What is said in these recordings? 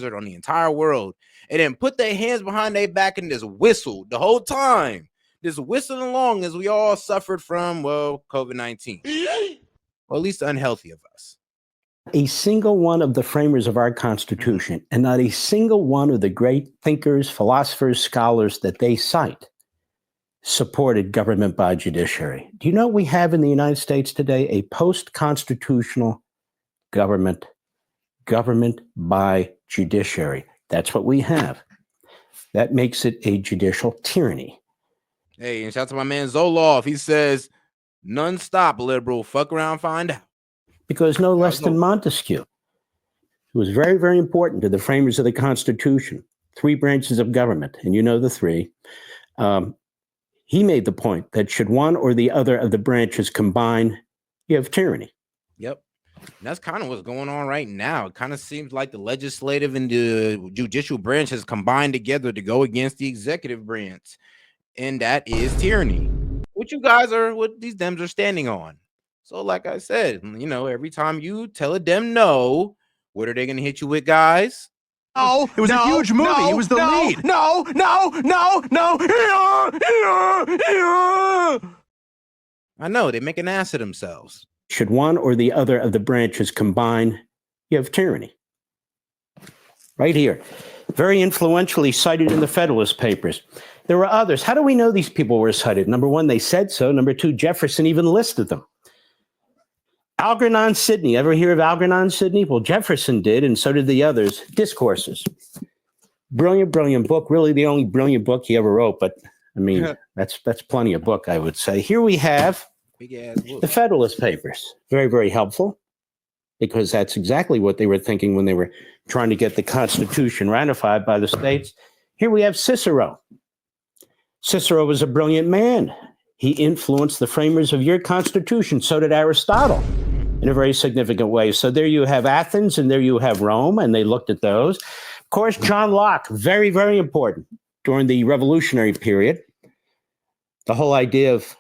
on the entire world, and then put their hands behind their back and just whistled the whole time. Just whistling along as we all suffered from, well, COVID-19. Or at least the unhealthy of us. A single one of the framers of our Constitution, and not a single one of the great thinkers, philosophers, scholars that they cite supported government by judiciary. Do you know what we have in the United States today? A post-constitutional government by judiciary. That's what we have. That makes it a judicial tyranny. Hey, and shout out to my man Zoloff. He says, none stop, liberal. Fuck around, find out. Because no less than Montesquieu, who was very, very important to the framers of the Constitution, 3 branches of government, and you know the 3, he made the point that should one or the other of the branches combine, you have tyranny. Yep. And that's kind of what's going on right now. It kind of seems like the legislative and the judicial branch has combined together to go against the executive branch. And that is tyranny. What these Dems are standing on. So like I said, you know, every time you tell a Dem no, what are they going to hit you with, guys? Oh, it was a huge movie. It was the lead. No. I know, they make an ass of themselves. Should one or the other of the branches combine, you have tyranny. Right here. Very influentially cited in the Federalist Papers. There were others. How do we know these people were cited? Number 1, they said so. Number 2, Jefferson even listed them. Algernon Sidney. Ever hear of Algernon Sidney? Well, Jefferson did, and so did the others. Discourses. Brilliant, brilliant book. Really the only brilliant book he ever wrote, but I mean, that's plenty of book, I would say. Here we have the Federalist Papers. Very, very helpful, because that's exactly what they were thinking when they were trying to get the Constitution ratified by the states. Here we have Cicero. Cicero was a brilliant man. He influenced the framers of your Constitution. So did Aristotle in a very significant way. So there you have Athens and there you have Rome, and they looked at those. Of course, John Locke, very, very important during the revolutionary period. The whole idea of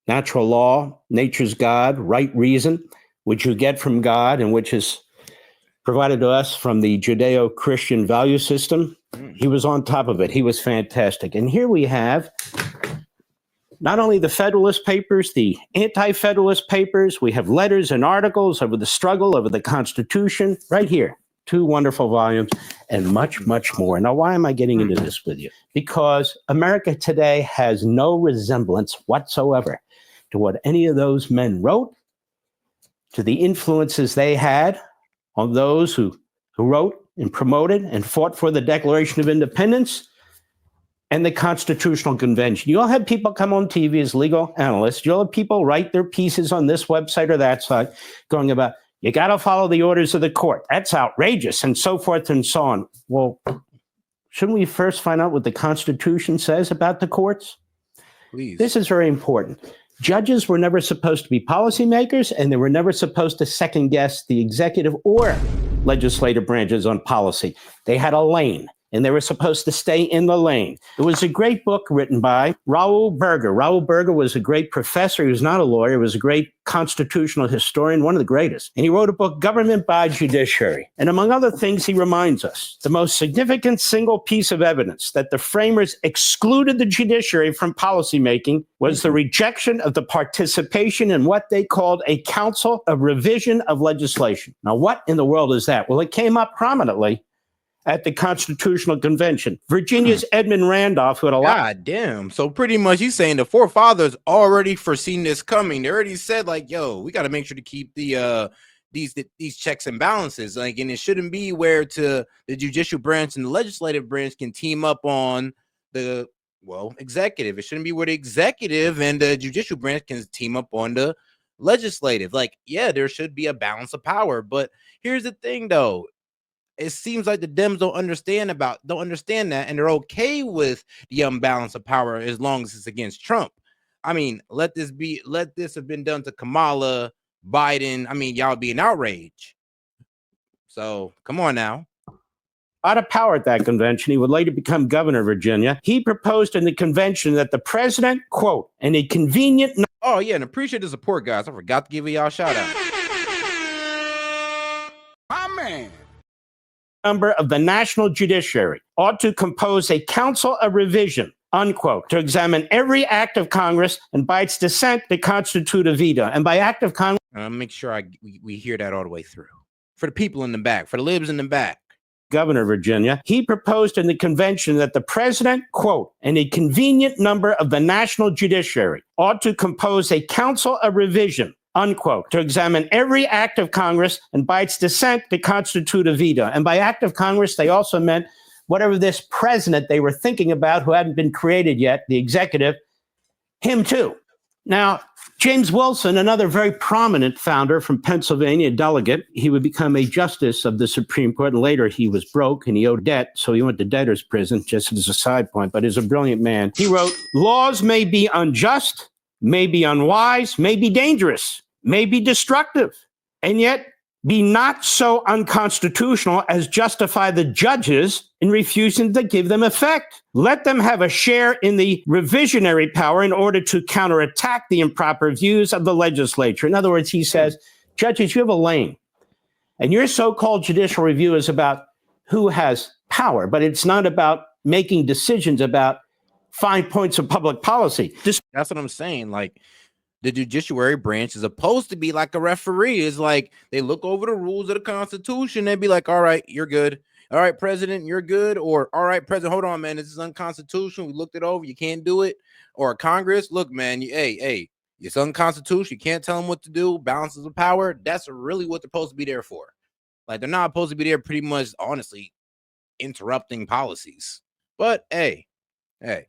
natural law, nature's God, right reason, which you get from God and which is provided to us from the Judeo-Christian value system. He was on top of it. He was fantastic. And here we have not only the Federalist Papers, the Anti-Federalist Papers, we have letters and articles over the struggle over the Constitution, right here. 2 wonderful volumes, and much, much more. Now, why am I getting into this with you? Because America today has no resemblance whatsoever to what any of those men wrote, to the influences they had on those who wrote and promoted and fought for the Declaration of Independence and the Constitutional Convention. You all have people come on TV as legal analysts. You all have people write their pieces on this website or that site going about, you got to follow the orders of the court. That's outrageous, and so forth and so on. Well, shouldn't we first find out what the Constitution says about the courts? Please. This is very important. Judges were never supposed to be policymakers, and they were never supposed to second guess the executive or legislative branches on policy. They had a lane, and they were supposed to stay in the lane. It was a great book written by Raoul Berger. Raoul Berger was a great professor. He was not a lawyer. He was a great constitutional historian, one of the greatest. And he wrote a book, Government by Judiciary. And among other things, he reminds us, the most significant single piece of evidence that the framers excluded the judiciary from policymaking was the rejection of the participation in what they called a council of revision of legislation. Now, what in the world is that? Well, it came up prominently at the Constitutional Convention. Virginia's Edmund Randolph, who had a lot. God damn. So pretty much he's saying the forefathers already foreseen this coming. They already said, like, yo, we got to make sure to keep the these checks and balances. Like, and it shouldn't be where the judicial branch and the legislative branch can team up on the executive. It shouldn't be where the executive and the judicial branch can team up on the legislative. Like, yeah, there should be a balance of power. But here's the thing, though. It seems like the Dems don't understand that, and they're okay with the imbalance of power as long as it's against Trump. I mean, let this have been done to Kamala, Biden. I mean, y'all be an outrage. So come on now. Out of power at that convention. He would later become governor of Virginia. He proposed in the convention that the president, quote, in a convenient. Oh, yeah, and appreciate the support, guys. I forgot to give y'all a shout out. My man. member of the national judiciary ought to compose a council of revision, unquote, to examine every act of Congress and by its dissent to constitute a veto. And by act of Congress, make sure we hear that all the way through. For the people in the back, for the libs in the back. Governor of Virginia, he proposed in the convention that the president, quote, and a convenient number of the national judiciary ought to compose a council of revision, unquote, to examine every act of Congress and by its dissent to constitute a veto. And by act of Congress, they also meant whatever this president they were thinking about who hadn't been created yet, the executive, him too. Now, James Wilson, another very prominent founder from Pennsylvania, delegate, he would become a justice of the Supreme Court, and later he was broke and he owed debt, so he went to debtor's prison, just as a side point, but he's a brilliant man. He wrote, laws may be unjust, may be unwise, may be dangerous, may be destructive, and yet be not so unconstitutional as justify the judges in refusing to give them effect. Let them have a share in the revisionary power in order to counterattack the improper views of the legislature. In other words, he says, judges, you have a lane, and your so-called judicial review is about who has power, but it's not about making decisions about fine points of public policy. That's what I'm saying. Like, the judiciary branch is supposed to be like a referee. It's like they look over the rules of the Constitution. They'd be like, all right, you're good. All right, President, you're good. Or, all right, President, hold on, man. This is unconstitutional. We looked it over. You can't do it. Or Congress, look, man, hey, it's unconstitutional. You can't tell them what to do. Balances of power. That's really what they're supposed to be there for. Like, they're not supposed to be there pretty much, honestly, interrupting policies. But, hey, it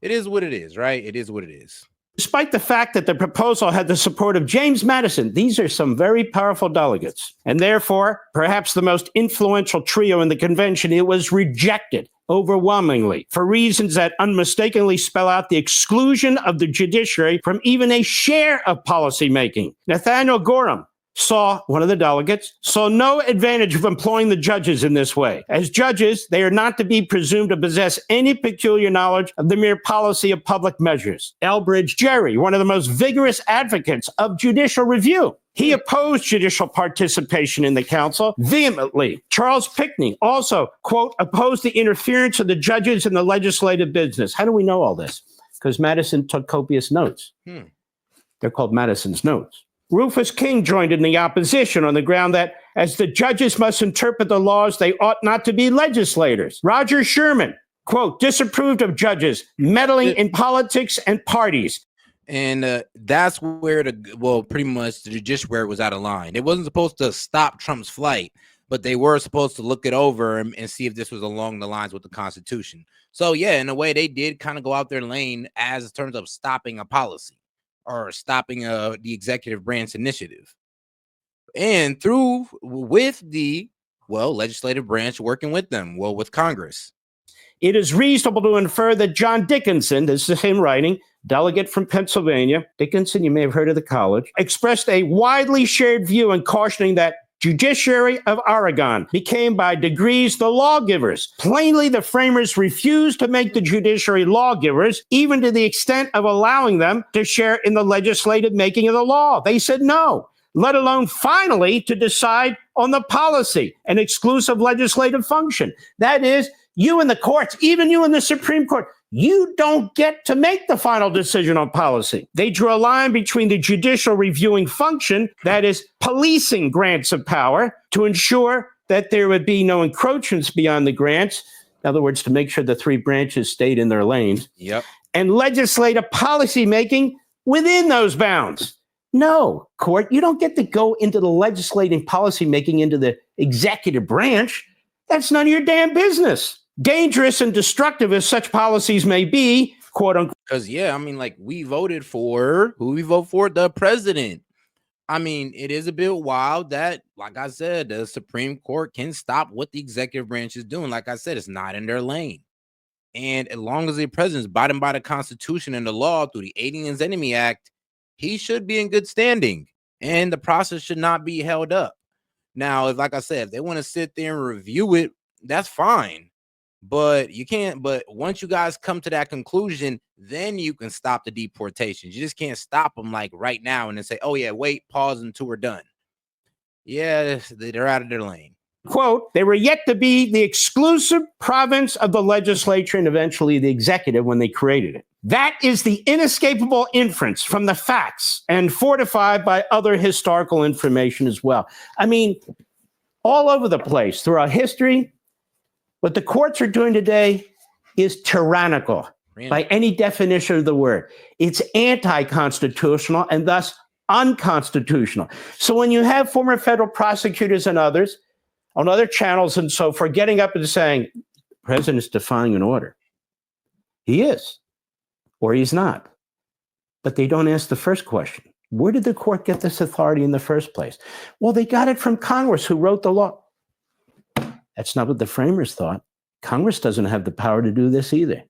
is what it is, right? It is what it is. Despite the fact that the proposal had the support of James Madison, these are some very powerful delegates, and therefore, perhaps the most influential trio in the convention, it was rejected overwhelmingly for reasons that unmistakably spell out the exclusion of the judiciary from even a share of policymaking. Nathaniel Gorham, one of the delegates, saw no advantage of employing the judges in this way. As judges, they are not to be presumed to possess any peculiar knowledge of the mere policy of public measures. Elbridge Gerry, one of the most vigorous advocates of judicial review, he opposed judicial participation in the council vehemently. Charles Pinckney also, quote, opposed the interference of the judges in the legislative business. How do we know all this? Because Madison took copious notes. They're called Madison's notes. Rufus King joined in the opposition on the ground that as the judges must interpret the laws, they ought not to be legislators. Roger Sherman, quote, disapproved of judges meddling in politics and parties. And that's where pretty much the judiciary was out of line. It wasn't supposed to stop Trump's flight, but they were supposed to look it over and see if this was along the lines with the Constitution. So, yeah, in a way, they did kind of go out their lane as in terms of stopping a policy or stopping the executive branch initiative. And with the legislative branch working with them, with Congress. It is reasonable to infer that John Dickinson, this is him writing, delegate from Pennsylvania, Dickinson, you may have heard of the college, expressed a widely shared view in cautioning that judiciary of Oregon became by degrees the lawgivers. Plainly, the framers refused to make the judiciary lawgivers, even to the extent of allowing them to share in the legislative making of the law. They said no, let alone finally to decide on the policy, an exclusive legislative function. That is, you in the courts, even you in the Supreme Court, you don't get to make the final decision on policy. They drew a line between the judicial reviewing function, that is, policing grants of power, to ensure that there would be no encroachments beyond the grants. In other words, to make sure the three branches stayed in their lanes. Yep. And legislative policy making within those bounds. No, court, you don't get to go into the legislative policy making into the executive branch. That's none of your damn business. Dangerous and destructive as such policies may be, quote unquote. Because, we voted for who we vote for? The president. It is a bit wild that, like I said, the Supreme Court can stop what the executive branch is doing. Like I said, it's not in their lane. And as long as the president is abiding by the Constitution and the law through the Aliens Enemy Act, he should be in good standing. And the process should not be held up. Now, like I said, if they want to sit there and review it, that's fine. But you can't. But once you guys come to that conclusion, then you can stop the deportations. You just can't stop them like right now and then say, oh, yeah, wait, pause until we're done. Yeah, they're out of their lane. quote, they were yet to be the exclusive province of the legislature and eventually the executive when they created it. That is the inescapable inference from the facts and fortified by other historical information as well. I mean, all over the place throughout history, what the courts are doing today is tyrannical by any definition of the word. It's anti-constitutional and thus unconstitutional. So when you have former federal prosecutors and others on other channels and so forth getting up and saying, the president's defying an order. He is, or he's not. But they don't ask the first question. Where did the court get this authority in the first place? Well, they got it from Congress, who wrote the law. That's not what the framers thought. Congress doesn't have the power to do this either.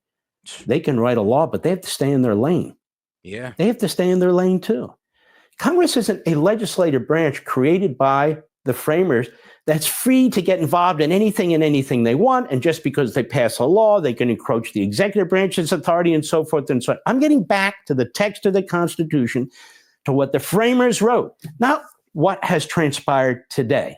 They can write a law, but they have to stay in their lane. Yeah. They have to stay in their lane too. Congress isn't a legislative branch created by the framers that's free to get involved in anything they want. And just because they pass a law, they can encroach the executive branch's authority and so forth and so on. I'm getting back to the text of the Constitution, to what the framers wrote, not what has transpired today.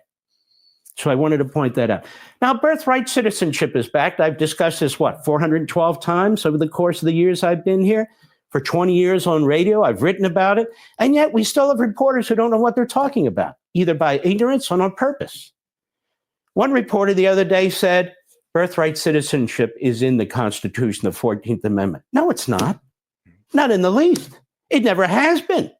So I wanted to point that out. Now, birthright citizenship is back. I've discussed this, 412 times over the course of the years I've been here. For 20 years on radio, I've written about it. And yet we still have reporters who don't know what they're talking about, either by ignorance or on purpose. One reporter the other day said, birthright citizenship is in the Constitution, the 14th Amendment. No, it's not. Not in the least. It never has been.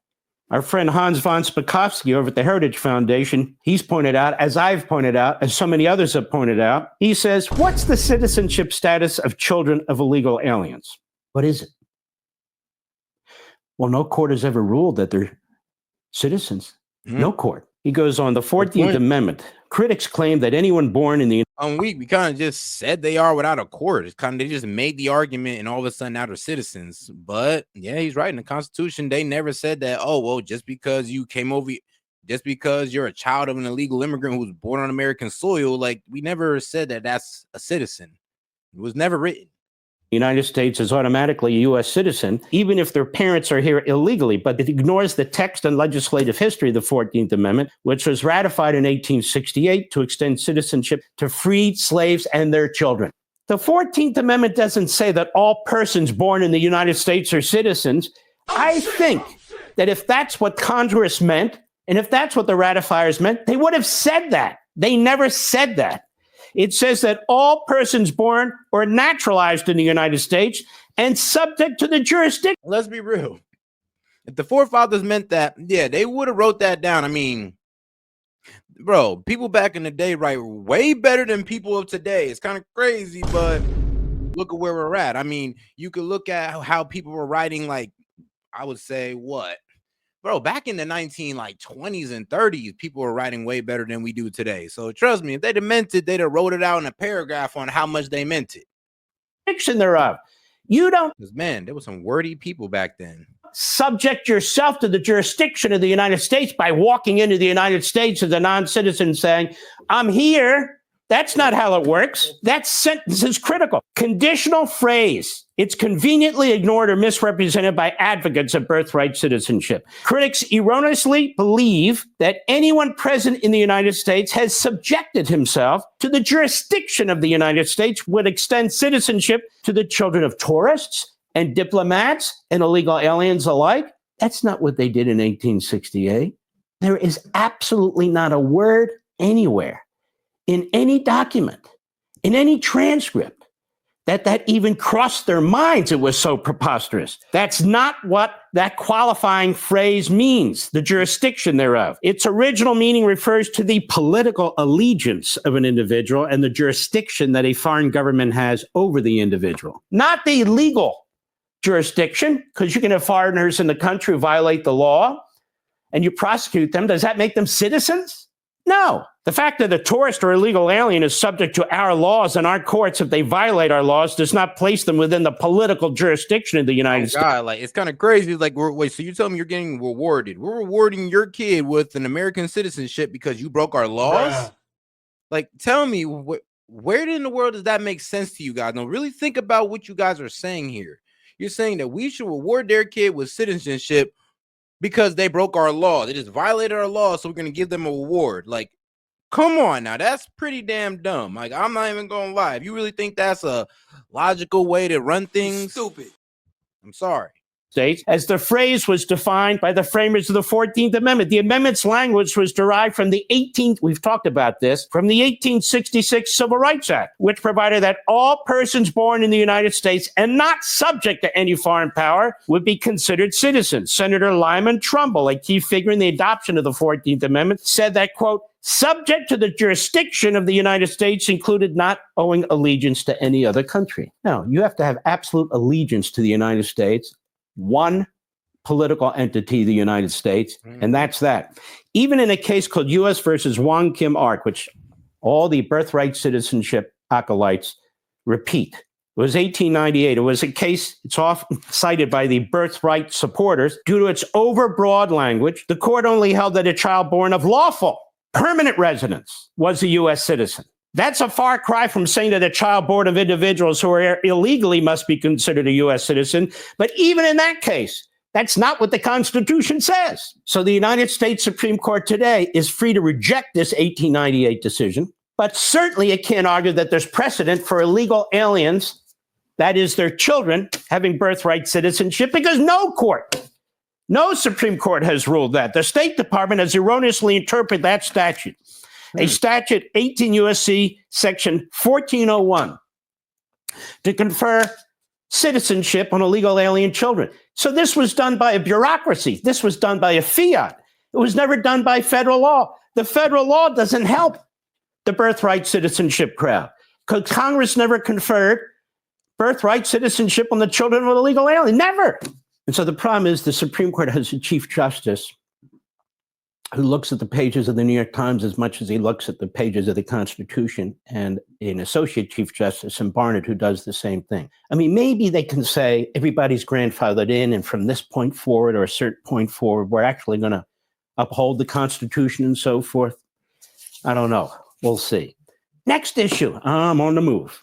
Our friend Hans von Spakovsky over at the Heritage Foundation, he's pointed out, as I've pointed out, as so many others have pointed out, he says, what's the citizenship status of children of illegal aliens? What is it? Well, no court has ever ruled that they're citizens. No court. He goes on, the 14th Amendment. Critics claim that anyone born in the... we kind of just said they are without a court. It's kind of, they just made the argument and all of a sudden now they're citizens. But yeah, he's right. In the Constitution, they never said that, oh, well, just because you came over, just because you're a child of an illegal immigrant who was born on American soil, like, we never said that that's a citizen. It was never written. The United States is automatically a U.S. citizen, even if their parents are here illegally, but it ignores the text and legislative history of the 14th Amendment, which was ratified in 1868 to extend citizenship to freed slaves and their children. The 14th Amendment doesn't say that all persons born in the United States are citizens. I think that if that's what Congress meant, and if that's what the ratifiers meant, they would have said that. They never said that. It says that all persons born or naturalized in the United States and subject to the jurisdiction. Let's be real. If the forefathers meant that, yeah, they would have wrote that down. I mean, bro, people back in the day write way better than people of today. It's kind of crazy, but look at where we're at. I mean, you could look at how people were writing, like, I would say what? Bro, back in the 20s and 30s, people were writing way better than we do today. So trust me, if they'd have meant it, they'd have wrote it out in a paragraph on how much they meant it. Fiction thereof. You don't... Because, man, there were some wordy people back then. Subject yourself to the jurisdiction of the United States by walking into the United States as a non-citizen saying, I'm here. That's not how it works. That sentence is critical. Conditional phrase. It's conveniently ignored or misrepresented by advocates of birthright citizenship. Critics erroneously believe that anyone present in the United States has subjected himself to the jurisdiction of the United States, would extend citizenship to the children of tourists and diplomats and illegal aliens alike. That's not what they did in 1868. There is absolutely not a word anywhere in any document, in any transcript, that even crossed their minds. It was so preposterous. That's not what that qualifying phrase means, the jurisdiction thereof. Its original meaning refers to the political allegiance of an individual and the jurisdiction that a foreign government has over the individual, not the legal jurisdiction, because you can have foreigners in the country who violate the law and you prosecute them. Does that make them citizens? No. The fact that a tourist or illegal alien is subject to our laws and our courts, if they violate our laws, does not place them within the political jurisdiction of the United States. Like, it's kind of crazy. Like, wait, so you tell me you're getting rewarded? We're rewarding your kid with an American citizenship because you broke our laws? Bruh. Like, tell me, where in the world does that make sense to you guys? Now, really think about what you guys are saying here. You're saying that we should reward their kid with citizenship because they broke our law. They just violated our law, so we're going to give them a reward. Like, Come on now, that's pretty damn dumb. Like, I'm not even gonna lie. If you really think that's a logical way to run things, Stupid. I'm sorry. States, as the phrase was defined by the framers of the 14th Amendment. The amendment's language was derived from the 1866 Civil Rights Act, which provided that all persons born in the United States and not subject to any foreign power would be considered citizens. Senator Lyman Trumbull, a key figure in the adoption of the 14th Amendment, said that, quote, subject to the jurisdiction of the United States included not owing allegiance to any other country. Now, you have to have absolute allegiance to the United States, one political entity, the United States, and that's that. Even in a case called U.S. versus Wong Kim Ark, which all the birthright citizenship acolytes repeat. It was 1898. It was a case, it's often cited by the birthright supporters. Due to its overbroad language, the court only held that a child born of lawful permanent residence was a U.S. citizen. That's a far cry from saying that a child born of individuals who are illegally must be considered a U.S. citizen. But even in that case, that's not what the Constitution says. So the United States Supreme Court today is free to reject this 1898 decision, but certainly it can't argue that there's precedent for illegal aliens, that is, their children, having birthright citizenship, because no Supreme Court has ruled that. The State Department has erroneously interpreted that statute. A statute, 18 U.S.C. section 1401, to confer citizenship on illegal alien children. So this was done by a bureaucracy. This was done by a fiat. It was never done by federal law. The federal law doesn't help the birthright citizenship crowd, because Congress never conferred birthright citizenship on the children of illegal alien. Never. And so the problem is the Supreme Court has a Chief Justice who looks at the pages of the New York Times as much as he looks at the pages of the Constitution, and an Associate Chief Justice in Barnett who does the same thing. I mean, maybe they can say everybody's grandfathered in, and from this point forward or a certain point forward, we're actually going to uphold the Constitution and so forth. I don't know. We'll see. Next issue. I'm on the move.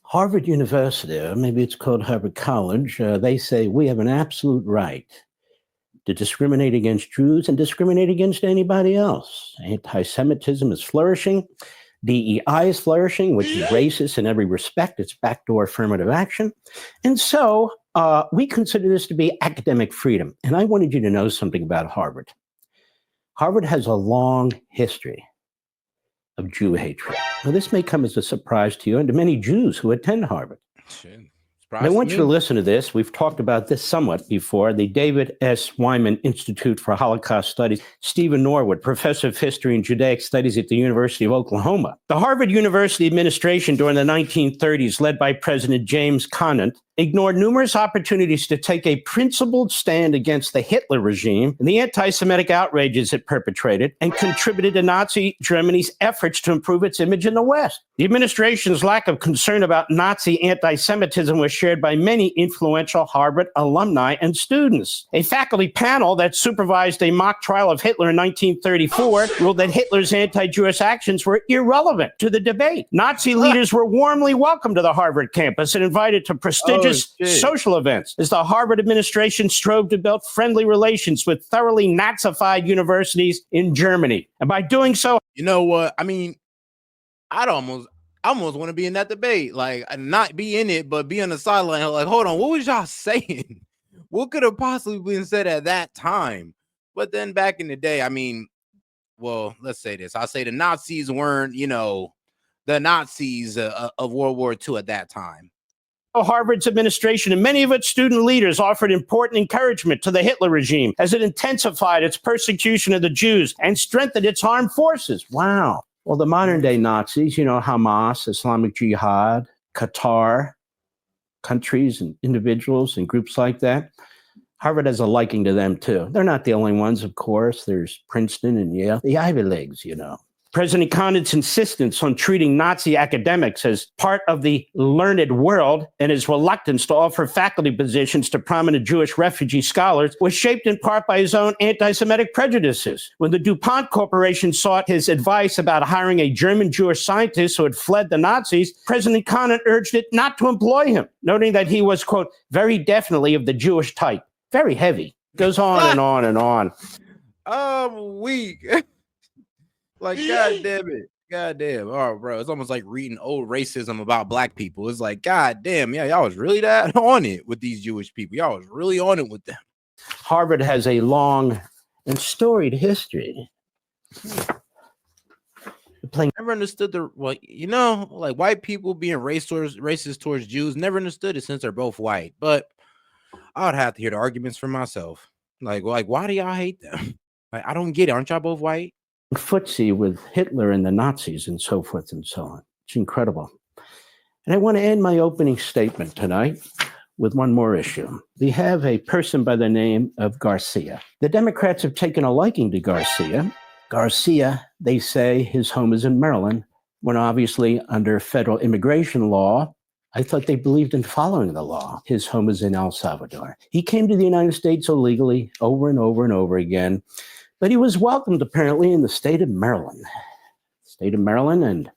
Harvard University, or maybe it's called Harvard College, they say we have an absolute right to discriminate against Jews and discriminate against anybody else. Anti-Semitism is flourishing. DEI is flourishing, which is racist in every respect. It's backdoor affirmative action. And so we consider this to be academic freedom. And I wanted you to know something about Harvard. Harvard has a long history of Jew hatred. Now, this may come as a surprise to you and to many Jews who attend Harvard. I want you to listen to this. We've talked about this somewhat before. The David S. Wyman Institute for Holocaust Studies, Stephen Norwood, professor of history and Judaic studies at the University of Oklahoma. The Harvard University administration during the 1930s, led by President James Conant, ignored numerous opportunities to take a principled stand against the Hitler regime and the anti-Semitic outrages it perpetrated, and contributed to Nazi Germany's efforts to improve its image in the West. The administration's lack of concern about Nazi anti-Semitism was shared by many influential Harvard alumni and students. A faculty panel that supervised a mock trial of Hitler in 1934 ruled that Hitler's anti-Jewish actions were irrelevant to the debate. Nazi leaders were warmly welcomed to the Harvard campus and invited to prestigious social events as the Harvard administration strove to build friendly relations with thoroughly Nazified universities in Germany. And by doing so, you know what? I mean, I almost want to be in that debate, like not be in it, but be on the sideline. Like, hold on, what was y'all saying? What could have possibly been said at that time? But then back in the day, I mean, well, let's say this. I'll say the Nazis weren't, the Nazis of World War II at that time. Harvard's administration and many of its student leaders offered important encouragement to the Hitler regime as it intensified its persecution of the Jews and strengthened its armed forces. Wow. Well, the modern day Nazis, Hamas, Islamic Jihad, Qatar, countries and individuals and groups like that, Harvard has a liking to them too. They're not the only ones, of course. There's Princeton and Yale, the Ivy Leagues, President Conant's insistence on treating Nazi academics as part of the learned world and his reluctance to offer faculty positions to prominent Jewish refugee scholars was shaped in part by his own anti-Semitic prejudices. When the DuPont Corporation sought his advice about hiring a German Jewish scientist who had fled the Nazis, President Conant urged it not to employ him, noting that he was, quote, very definitely of the Jewish type. Very heavy. Goes on and on and on. Weak. Like, God damn it. God damn. Oh, bro. It's almost like reading old racism about black people. It's like, God damn, yeah, y'all was really that on it with these Jewish people. Y'all was really on it with them. Harvard has a long and storied history. Never understood like white people being racist towards Jews. Never understood it since they're both white. But I would have to hear the arguments for myself. Like, why do y'all hate them? Like, I don't get it. Aren't y'all both white? Footsie with Hitler and the Nazis and so forth and so on. It's incredible. And I want to end my opening statement tonight with one more issue. We have a person by the name of Garcia. The Democrats have taken a liking to Garcia. Garcia, they say his home is in Maryland, when obviously under federal immigration law, I thought they believed in following the law. His home is in El Salvador. He came to the United States illegally over and over and over again, but he was welcomed apparently in the state of Maryland. And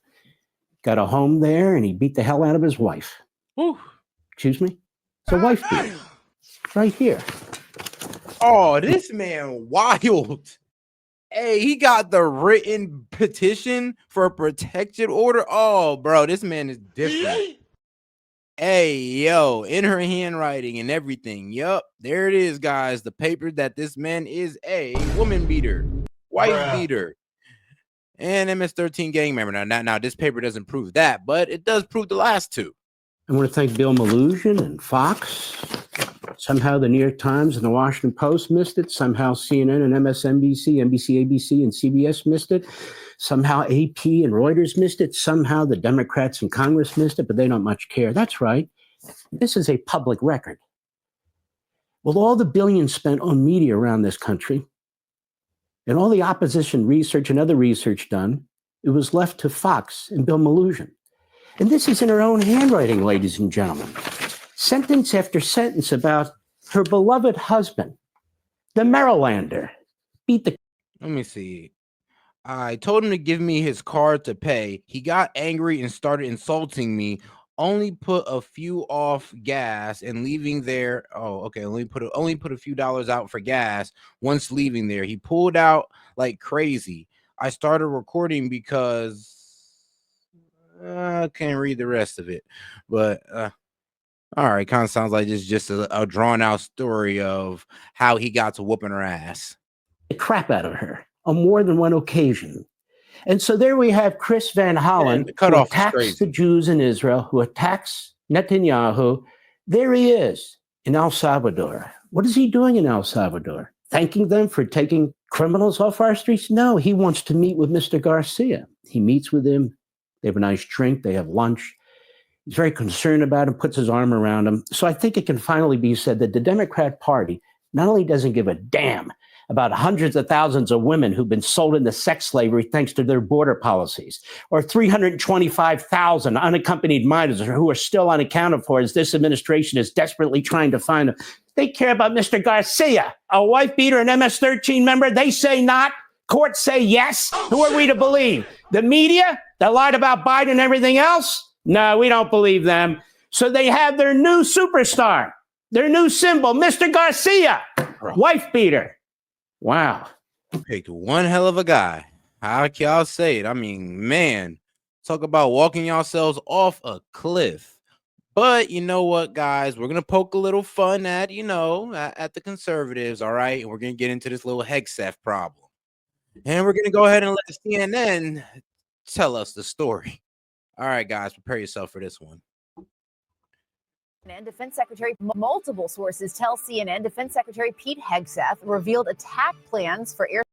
got a home there, and he beat the hell out of his wife. Ooh. Excuse me? It's a wife beater. Right here. Oh, this man wild. Hey, he got the written petition for a protected order. Oh, bro, this man is different. Hey, yo, in her handwriting and everything. Yup, there it is, guys. The paper that this man is a woman beater, wife beater, and MS-13 gang member. Now, this paper doesn't prove that, but it does prove the last two. I want to thank Bill Malugin and Fox. Somehow the New York Times and the Washington Post missed it. Somehow CNN and MSNBC, NBC, ABC, and CBS missed it. Somehow AP and Reuters missed it. Somehow the Democrats in Congress missed it, but they don't much care. That's right. This is a public record. With all the billions spent on media around this country, and all the opposition research and other research done, it was left to Fox and Bill Malugin. And this is in her own handwriting, ladies and gentlemen. Sentence after sentence about her beloved husband, the Marylander, beat the... Let me see. I told him to give me his card to pay. He got angry and started insulting me. Only put a few off gas and leaving there. Oh, okay. Only put a few dollars out for gas once leaving there. He pulled out like crazy. I started recording because I can't read the rest of it. But all right, kind of sounds like it's just a drawn out story of how he got to whooping her ass. The crap out of her on more than one occasion. And so there we have Chris Van Hollen, who attacks the Jews in Israel, who attacks Netanyahu. There he is in El Salvador. What is he doing in El Salvador? Thanking them for taking criminals off our streets? No, he wants to meet with Mr. Garcia. He meets with him. They have a nice drink. They have lunch. He's very concerned about him, puts his arm around him. So I think it can finally be said that the Democrat Party not only doesn't give a damn about hundreds of thousands of women who've been sold into sex slavery thanks to their border policies, or 325,000 unaccompanied minors who are still unaccounted for as this administration is desperately trying to find them. They care about Mr. Garcia, a wife beater, an MS-13 member. They say not. Courts say yes. Who are we to believe? The media that lied about Biden and everything else? No, we don't believe them. So they have their new superstar, their new symbol, Mr. Garcia, wife beater. Wow. Picked one hell of a guy. How can y'all say it? I mean, man, talk about walking yourselves off a cliff. But you know what, guys? We're going to poke a little fun at, at the conservatives, all right? And we're going to get into this little Hegseth problem. And we're going to go ahead and let CNN tell us the story. All right, guys, prepare yourself for this one. And Defense Secretary, multiple sources tell CNN Defense Secretary Pete Hegseth revealed attack plans for air